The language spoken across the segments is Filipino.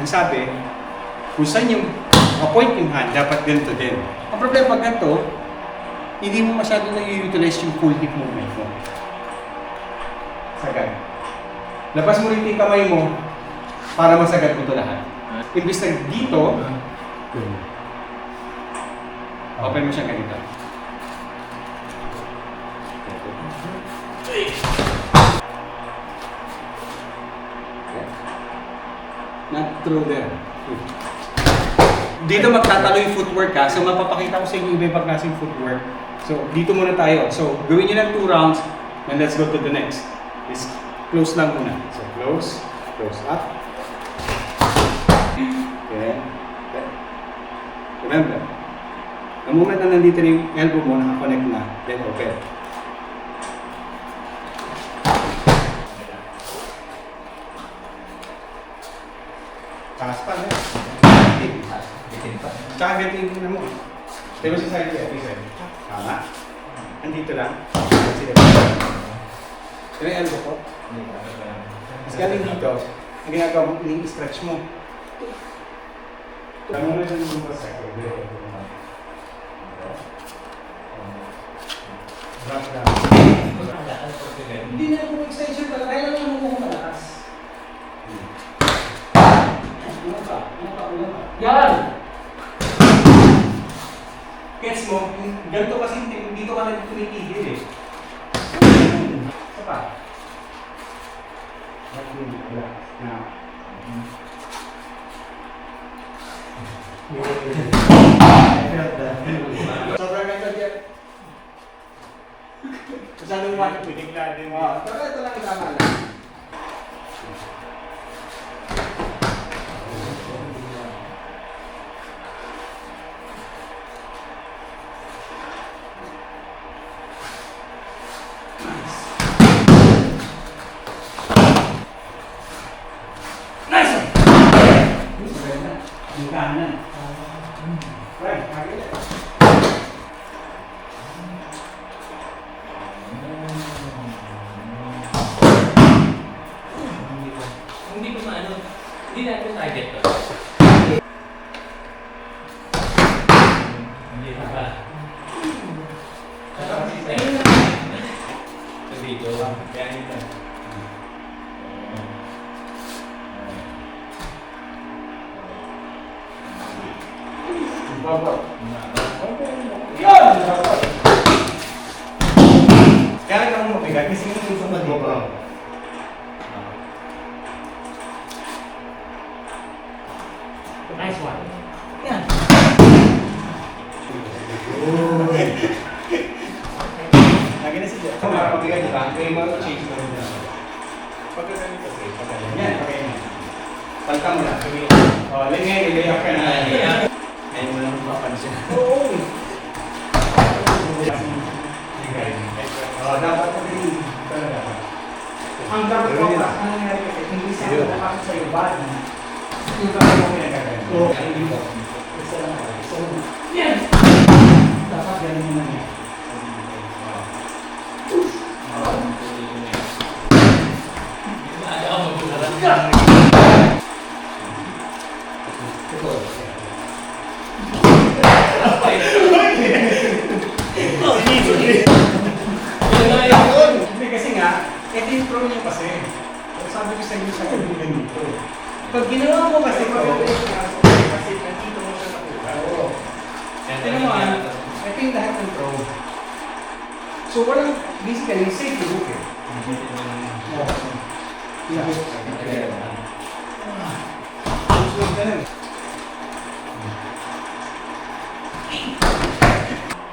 ang sabi, kung saan yung point yung hand, dapat ganito din. Ang problema pag ganito, hindi mo masyado na-utilize yung full hip movement mo. Sagad. Labas mo rin yung kamay mo para masagad mo ito lahat. Imbis na dito, open mo siya ganito. Not through there. Dito magtatalo yung footwork ka. So mapapakita ko sa inyo iba-ibang klaseng footwork. So dito muna tayo. So gawin nyo ng 2 rounds and let's go to the next. Is close lang muna. So close, close up. Okay. Remember, the moment na nandito yung elbow mo, nakakonect na, then open. Taas pa, bitin pa. Tsaka ganito yung tingnan mo. Diba sa side ko, tama? Andito lang. Ito yung elbow ko. Mas galing dito, ang ginagawa mo, i-stretch mo. Tanong mo dyan yung basa ko. Hindi na ako extension pala, kaya lang mo malakas. Yan! Gets mo? Ganito kasi dito ka na tumitigil eh. Isa pa. Now. Sobrang ganda dyan. Masyadong makit. Pinigla din. Pero ito lang yung tama lang. Kanan. Right, kagaya. Hindi ko maano, hindi natin target to. Hindi na ba? Ayun na. Dito, kaya nito. Yan! Kaya ka mo mabigat kasi hindi gusto mo dito. Nice one. Yan. Lagi na siya. Kung mabigat diba? Kaya mag-change mo rin. Pagkagaling kasi, pagkagaling. Yan, pagkagaling. Palta mo na. Lingay, ilay-up ka na. Ayun mo lang mapapansin. Oo. Dapat sabihin talaga. Ang dapat mo ba? Ang nangyari kasi, hindi siya nakapasok sa iyo body. Yung dapat mo pinagagawin. Oo. Hindi mo. Isa lang ako. So, yan! Dapat galing mo na niya. Maaga ako magbukaran. Hindi kasi nga, ito yung pro niya kasi. Sabi ko sa inyo sa kaibigan dito. Pag ginawa mo kasi ito, kasi nandito mo siya nakuha. Oo. Ito naman, ito yung lahat ng pro. So walang, basically, safe to look eh.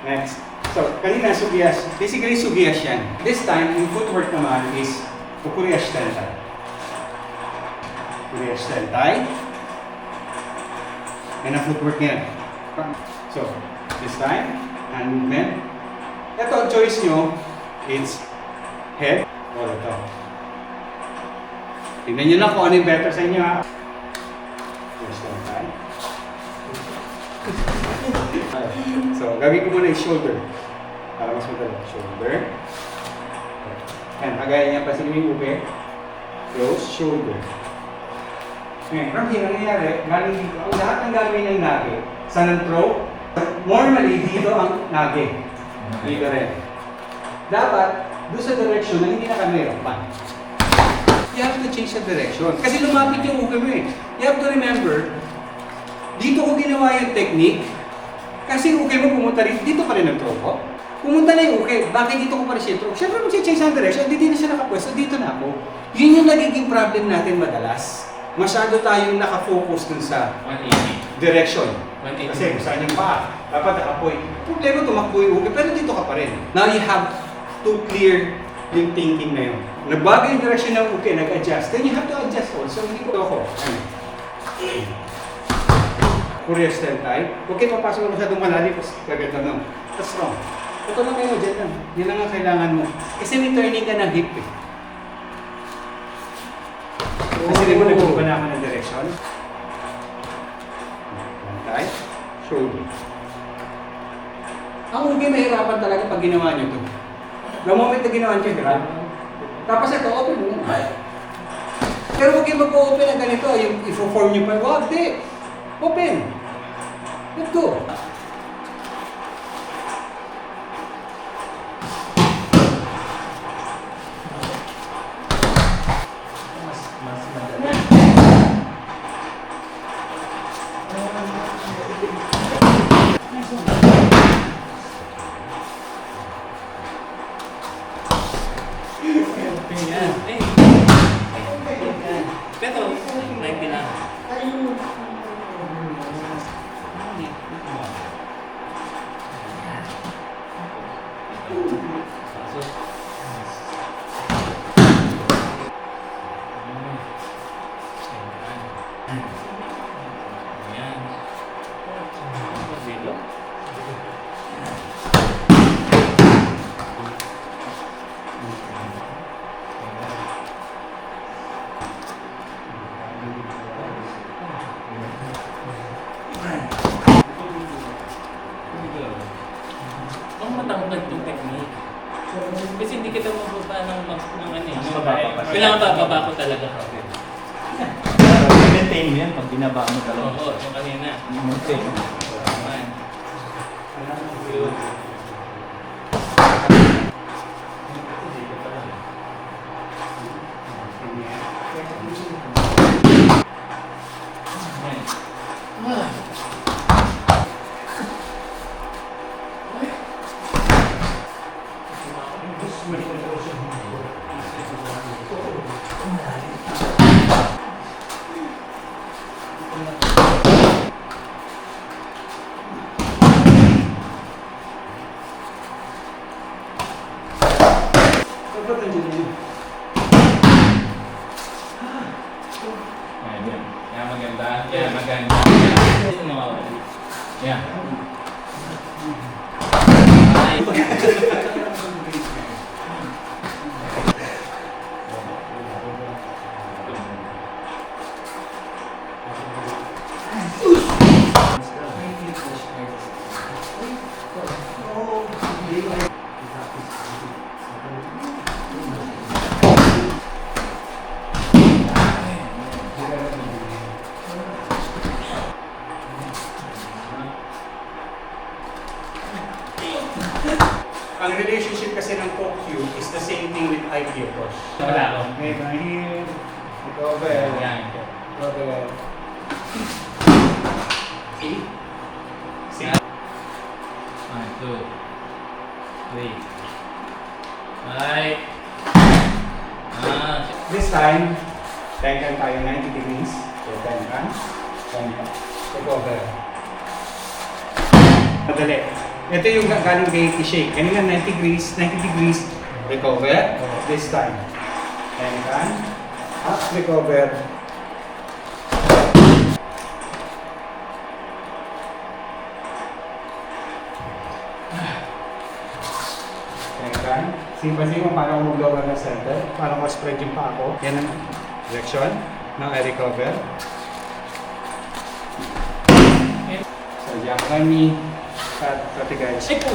Next. So, kanina sugiyas. Basically, sugiyas yan. This time, yung footwork naman is Kuriyash Tentai. Kuriyash Tentai. And ang footwork yan. So, this time, hand movement. Ito, choice nyo, it's head or ito. Tingnan nyo lang kung ano yung better sa inyo ha. Kuriyash Tentai. So, gagawin ko muna yung shoulder. Para mas madali. Shoulder. Yan, kagaya niya pa yung ube. Close, shoulder. Ngayon, from here, ang nangyayari, galing dito, ang lahat ng gagawin ng nage, sa non-throw, normally, dito ang nage. Dito rin. Dapat, doon sa direction na hindi na kami hirapan. You have to change the direction. Kasi lumapit yung uke mo eh. You have to remember, dito ko ginawa yung technique, kasi yung uke mo pumunta rin, dito pa rin ang throw ko. Pumunta na yung uke, bakit dito ko pa rin siya throw? Siyempre mag-change ang direction, hindi na siya nakapwesto, dito na ako. Yun yung nagiging problem natin madalas. Masyado tayong nakafocus dun sa 180. direction. 180. Kasi kung saan yung paa, dapat nakapoy. Problema tumakbo yung uke, pero dito ka pa rin. Now you have to clear yung thinking na yun. Nagbago yung direction ng uke, nag-adjust. Then you have to adjust also. Hindi ko ako. Courier style tayo. Huwag kayo papasok mo masyadong malalim, kasi kaganda nung. That's wrong. Ito lang kayo, dyan lang. Yan lang ang kailangan mo. Kasi may turning ka ng hip eh. Kasi di mo nagbuba na ako ng direction. Bantay. Shoulder. Ang uke mahirapan talaga pag ginawa nyo ito. The moment na ginawa nyo, hirap. Tapos ito, open mo. Pero huwag kayo mag-open ng ganito. Yung i-form nyo pa. Wag, di. Open. Let's go. Yan. Eh. Pero, 90 lang. Pasok. Yan. Dito. Ang matangkad yung technique. Kasi hindi kita mababa ng ano eh. Mas mababa pa siya. Kailangan bababa ko talaga. Maintain mo yan pag binaba mo talaga. Oo, yung kanina. Maintain. Naman. Good. Dapat nandiyan yun. Yan, yan. Yan, maganda. Yan, maganda. Yan, mawawala. Yan. Ay. Ang relationship kasi ng POQ is the same thing with IQ push. Wala ako. Okay, right here. Ito over. Yan. Over. See? See? 1, 2, 3. Right. This time, tenkan tayo 90 degrees. So, tenkan. Tenkan. Ito over. Madali. Ito yung galing kay i-shake. Kanina 90 degrees, recover. This time. Tenkan. Up, recover. Tenkan. Simpasin mo parang mag-lower na center. Parang ma-spread yung pa ako. Yan ang direction. Now I recover. So, jump me. Pati guys. Ay po!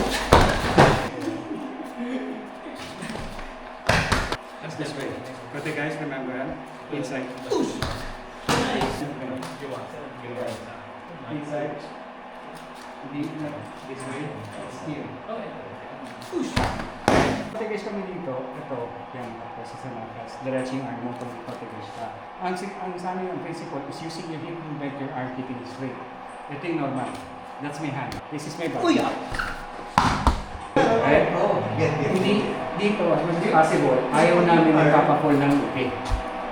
That's this way. Pati guys, remember, inside. Nice. Inside. This way. Here. Push! Patigas kami dito. Ito. Yan. Tapos sa nakas. Diretso yung arm mo kung patigas ka. Ang sa amin yung principle is using your hip and bend your arm keeping it straight. Ito yung normal. That's my hand. This is my back. Uy! Right? Hindi dito, hindi possible. Ayaw namin nagpapapol ng uke.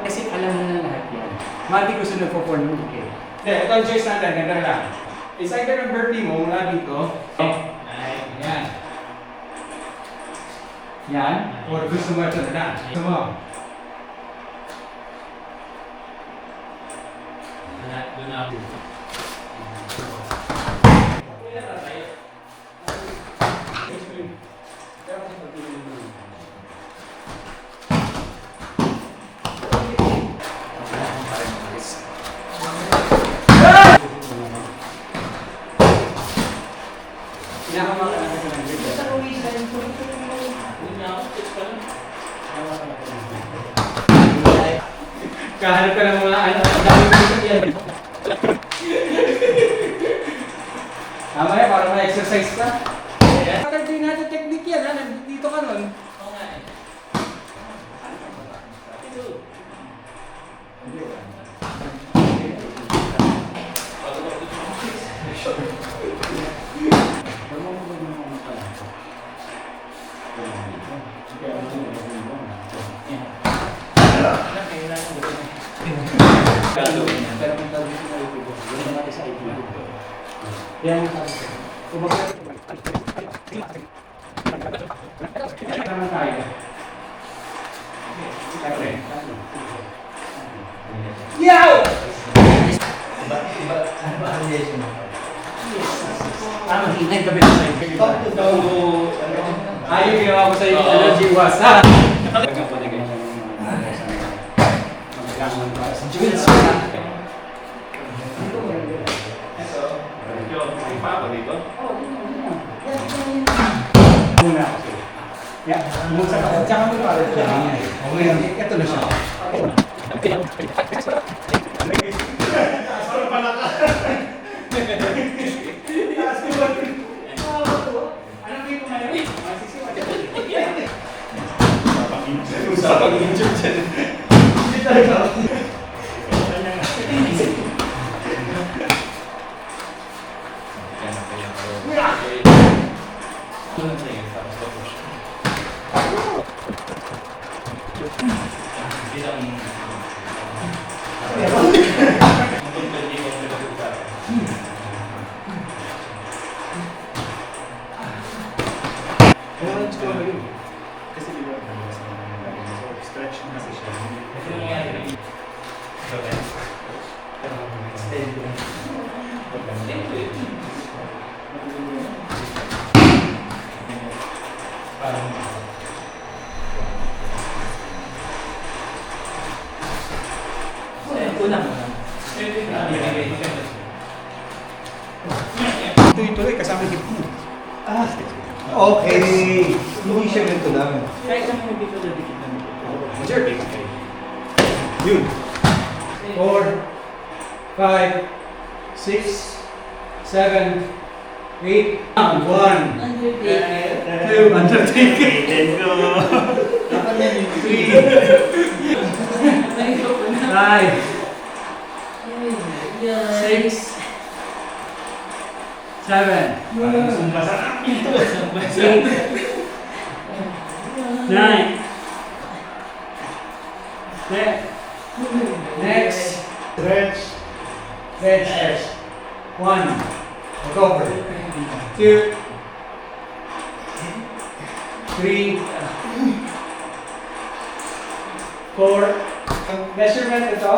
Kasi alam mo na lahat yan. Mati gusto nagpapol ng uke. Hindi, ito ang choice natin. Ganda lang. Is either ang birthday mo mula dito. Yan. Yan. Or gusto mo ito na. Gusto mo. Doon na ako. Kahanap ka ng mga ano, daming dito yan. Tama yan, para ma-exercise ka. Bakit din natin technique yan, ha? Dito ka nun. Oo nga eh. Yan. Naman tayo. Yow! Hinay ka bilang sa'yo. Ayaw ginawa ko sa'yo yung energy was. Ha? Jules na. Muna. Yeah, muna ka. Tsaka mo pa rin. Okay, ito na siya. Sorry pala ka. Ano ba yung kumain? Usapang injured dyan. Hindi talaga. Tuloy-tuloy kasama yung hip mo. Okay. Hindi siya ganito lang. Kahit naman dito na dikit na dito. Sure, big okay. Yun. 4, 5, 6, 7, 8, 1, 2, Undertaker. 3, 5, 6, 7, 9, 10. Next. Stretch. 1. Recover. 2. 3. 4. Measurement ito.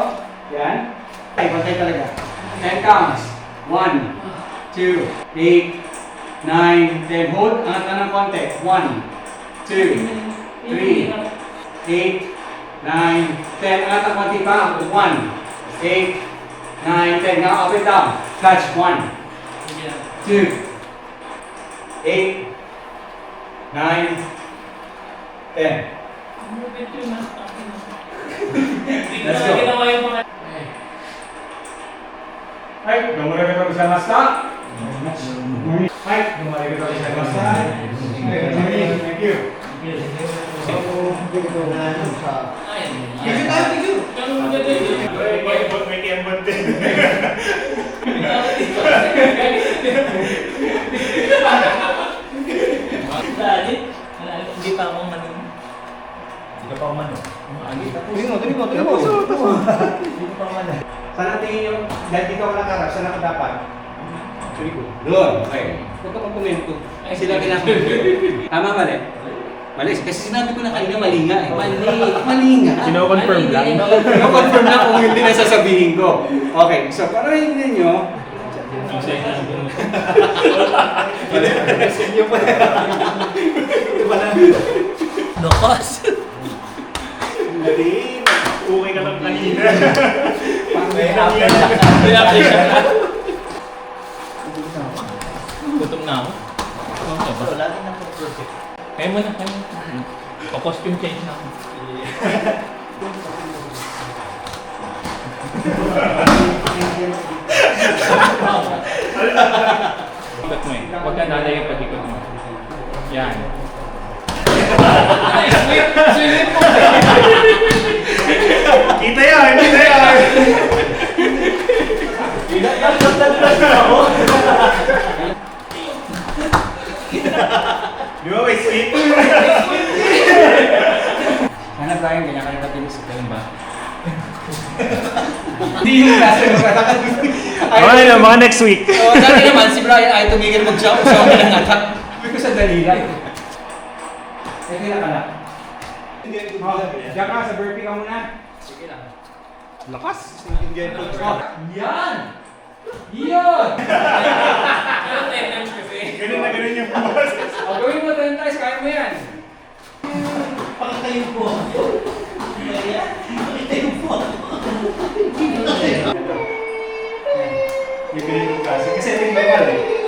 Yan. Ay, patay talaga. 10 counts. 1, 2, 8, 9, 10. Hold. Angat na ng konti. 1, 2, 3, 8, 9, 10. Angat ng konti pa. 1, 8, 9, 10. Now up and down. Catch. 1, 2, 8, 9, 10. Let's go. はい、どうもありがとうございました。はい、どうもありがとうございました。Thank you. Ay, ganun na din. May kembot din. Dali. Hindi pa ako manin. Hindi ka pa umano. Tuloy mo. Hindi ka pa umano. Saan ang tingin nyo? Dahil dito ako nakarap, saan ako dapat? Doon. Okay. Huwag ka magkomento. Ay, sila kailangan. Tama, mali. Mali. Kasi sinabi ko na kanina mali nga eh. Mali nga. Kino-confirm lang. Kino-confirm lang kung hindi na sasabihin ko. Okay, so para hindi nyo, Ang sa'yo na ganun. Yung pala. Ito pala. Lakas. hindi, uwi ka lang kanina. May apple na. Pinapay siya ka. Gutom na ako. Ano ka ba? Wala din ako project. Kaya mo na, kaya mo. Pa-costume change na ako. Ikot mo eh. Huwag ka nalayo pag ikot mo. Yan. Ay, sweet mo. Kita yan, kita yan. Di ba may sweet? Hanap tayo, ganyan ka na natin sa ganun ba? Hindi yung nasa yung katakan. Okay na, mga next week. Oh, dati naman si Brian ay tumigil mag-jump sa mga nangatak. Sabi ko sa dalila. Eh, kailan ka na? Diyan ka, sa burpee ka muna. Sige lang. Lakas. Yan! Yan! Pero 10 times kasi. Ganun na ganun yung boses. O, gawin mo 10 times, kaya mo yan. Pakitayo po. Pakitayo po. Yung ganun yung kasi. Kasi ito yung normal eh.